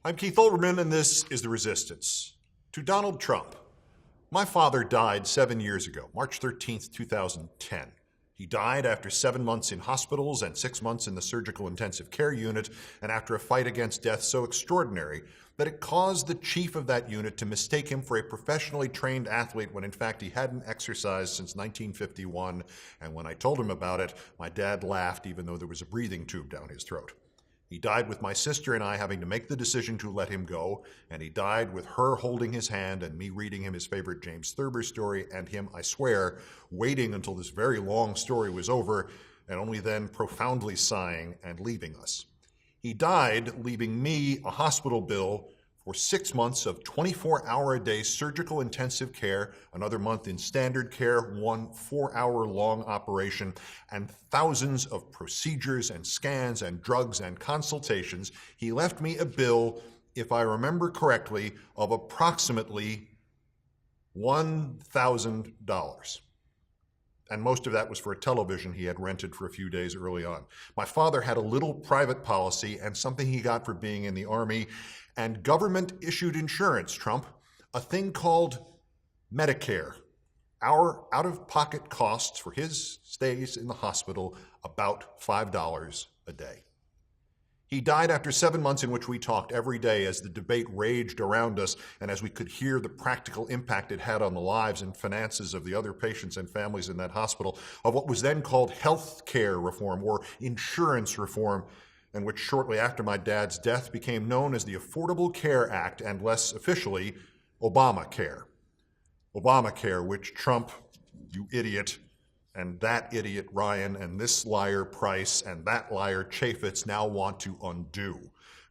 I'm Keith Olbermann, and this is The Resistance. To Donald Trump. My father died 7 years ago, March 13th, 2010. He died after 7 months in hospitals and 6 months in the surgical intensive care unit, and after a fight against death so extraordinary that it caused the chief of that unit to mistake him for a professionally trained athlete when in fact he hadn't exercised since 1951. And when I told him about it, my dad laughed even though there was a breathing tube down his throat. He died with my sister and I having to make the decision to let him go, and he died with her holding his hand and me reading him his favorite James Thurber story, and him, I swear, waiting until this very long story was over, and only then profoundly sighing and leaving us. He died leaving me a hospital bill for 6 months of 24-hour-a-day surgical intensive care, another month in standard care, 1 4-hour-long operation, and thousands of procedures and scans and drugs and consultations. He left me a bill, if I remember correctly, of approximately $1,000. And most of that was for a television he had rented for a few days early on. My father had a little private policy and something he got for being in the Army, and government-issued insurance, Trump, a thing called Medicare. Our out-of-pocket costs for his stays in the hospital, about $5 a day. He died after 7 months in which we talked every day as the debate raged around us and as we could hear the practical impact it had on the lives and finances of the other patients and families in that hospital, of what was then called health care reform or insurance reform, and which shortly after my dad's death became known as the Affordable Care Act and less officially, Obamacare. Obamacare, which Trump, you idiot, and that idiot Ryan, and this liar Price, and that liar Chainz now want to undo.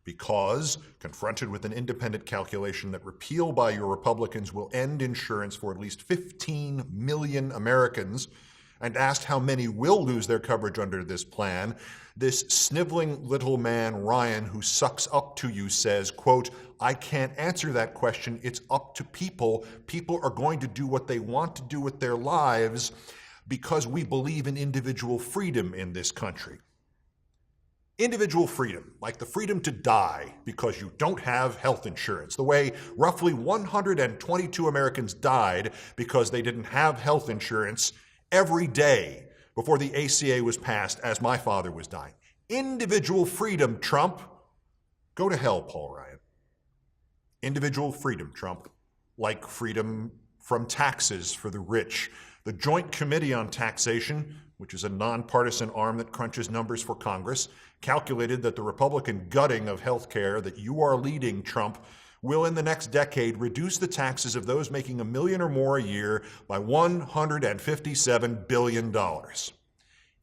Because, confronted with an independent calculation that repeal by your Republicans will end insurance for at least 15 million Americans, and asked how many will lose their coverage under this plan, this sniveling little man, Ryan, who sucks up to you, says, quote, I can't answer that question. It's up to people. People are going to do what they want to do with their lives because we believe in individual freedom in this country. Individual freedom, like the freedom to die because you don't have health insurance, the way roughly 122 Americans died because they didn't have health insurance every day before the ACA was passed as my father was dying. Individual freedom, Trump. Go to hell, Paul Ryan. Individual freedom, Trump, like freedom from taxes for the rich. The Joint Committee on Taxation, which is a nonpartisan arm that crunches numbers for Congress, calculated that the Republican gutting of health care that you are leading, Trump, will in the next decade reduce the taxes of those making $1 million or more a year by $157 billion.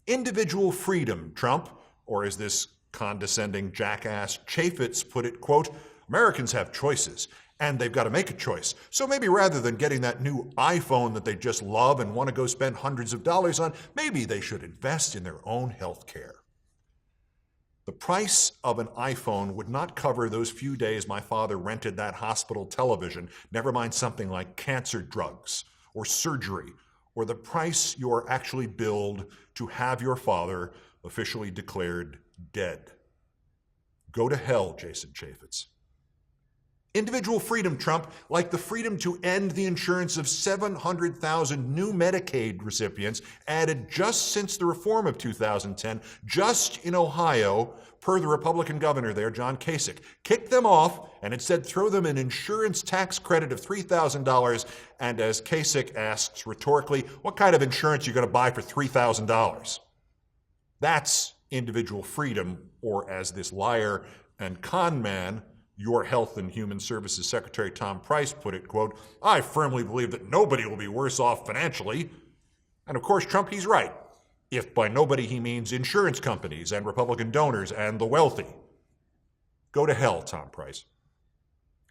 Individual freedom, Trump, or as this condescending jackass Chainz put it, quote, Americans have choices, and they've got to make a choice. So maybe rather than getting that new iPhone that they just love and want to go spend hundreds of dollars on, maybe they should invest in their own health care. The price of an iPhone would not cover those few days my father rented that hospital television, never mind something like cancer drugs or surgery, or the price you're actually billed to have your father officially declared dead. Go to hell, Jason Chaffetz. Individual freedom, Trump, like the freedom to end the insurance of 700,000 new Medicaid recipients added just since the reform of 2010, just in Ohio, per the Republican governor there, John Kasich. Kick them off and instead throw them an insurance tax credit of $3,000. And as Kasich asks rhetorically, what kind of insurance are you going to buy for $3,000? That's individual freedom, or as this liar and con man, your Health and Human Services Secretary Tom Price put it, quote, I firmly believe that nobody will be worse off financially. And of course, Trump, he's right. If by nobody he means insurance companies and Republican donors and the wealthy. Go to hell, Tom Price.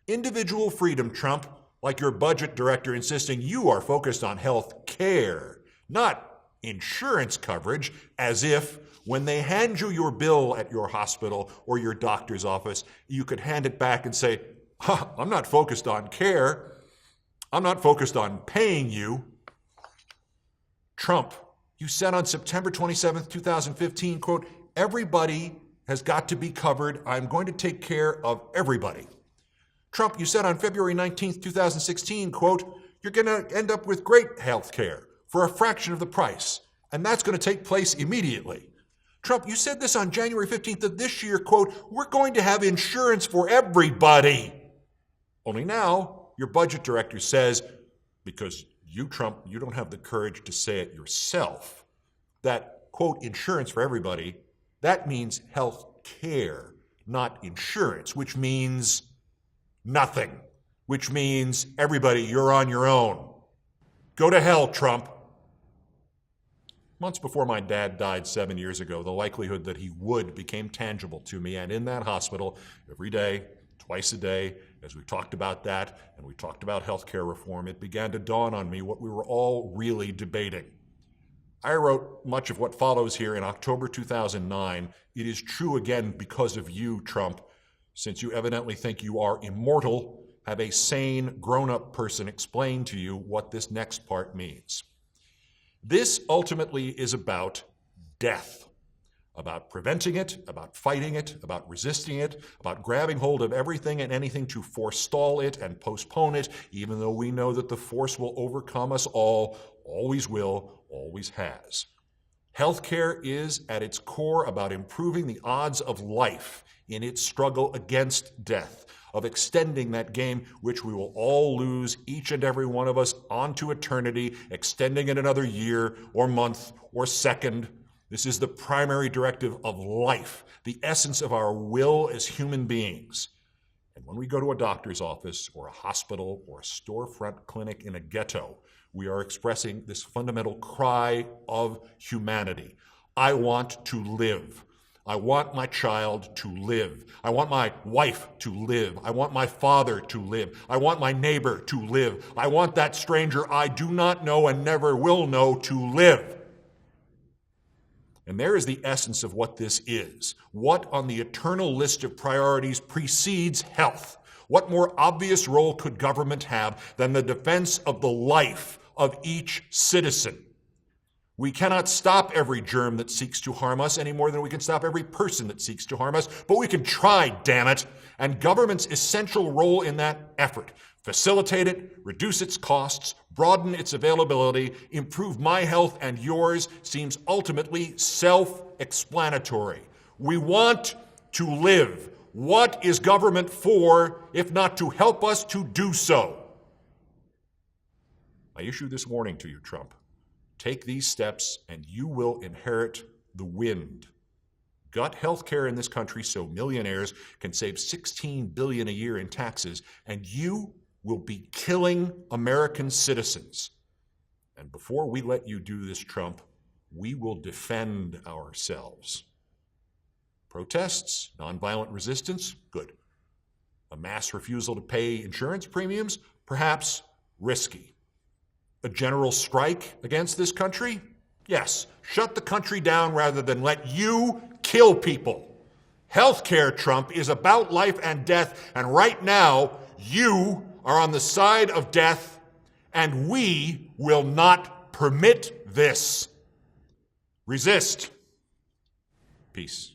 Individual freedom, Trump, like your budget director insisting you are focused on health care, not insurance coverage, as if when they hand you your bill at your hospital or your doctor's office, you could hand it back and say, I'm not focused on care. I'm not focused on paying you. Trump, you said on September 27th, 2015, quote, everybody has got to be covered. I'm going to take care of everybody. Trump, you said on February 19th, 2016, quote, you're going to end up with great health care for a fraction of the price, and that's going to take place immediately. Trump, you said this on January 15th of this year, quote, we're going to have insurance for everybody. Only now, your budget director says, because you, Trump, you don't have the courage to say it yourself, that, quote, insurance for everybody, that means health care, not insurance, which means nothing, which means everybody, you're on your own. Go to hell, Trump. Months before my dad died 7 years ago, the likelihood that he would became tangible to me, and in that hospital, every day, twice a day, as we talked about that, and we talked about healthcare reform, it began to dawn on me what we were all really debating. I wrote much of what follows here in October 2009. It is true again because of you, Trump, since you evidently think you are immortal. Have a sane, grown-up person explain to you what this next part means. This ultimately is about death, about preventing it, about fighting it, about resisting it, about grabbing hold of everything and anything to forestall it and postpone it, even though we know that the force will overcome us all, always will, always has. Healthcare is, at its core, about improving the odds of life in its struggle against death, of extending that game which we will all lose, each and every one of us, onto eternity, extending it another year or month or second. This is the primary directive of life, the essence of our will as human beings. And when we go to a doctor's office or a hospital or a storefront clinic in a ghetto, we are expressing this fundamental cry of humanity. I want to live. I want my child to live. I want my wife to live. I want my father to live. I want my neighbor to live. I want that stranger I do not know and never will know to live. And there is the essence of what this is. What on the eternal list of priorities precedes health? What more obvious role could government have than the defense of the life of each citizen? We cannot stop every germ that seeks to harm us any more than we can stop every person that seeks to harm us, but we can try, damn it. And government's essential role in that effort: facilitate it, reduce its costs, broaden its availability, improve my health and yours, seems ultimately self-explanatory. We want to live. What is government for, if not to help us to do so? I issue this warning to you, Trump. Take these steps and you will inherit the wind. Gut health care in this country so millionaires can save $16 billion a year in taxes, and you will be killing American citizens. And before we let you do this, Trump, we will defend ourselves. Protests, nonviolent resistance, good. A mass refusal to pay insurance premiums, perhaps risky. A general strike against this country? Yes, shut the country down rather than let you kill people. Healthcare, Trump, is about life and death, and right now, you are on the side of death, and we will not permit this. Resist. Peace.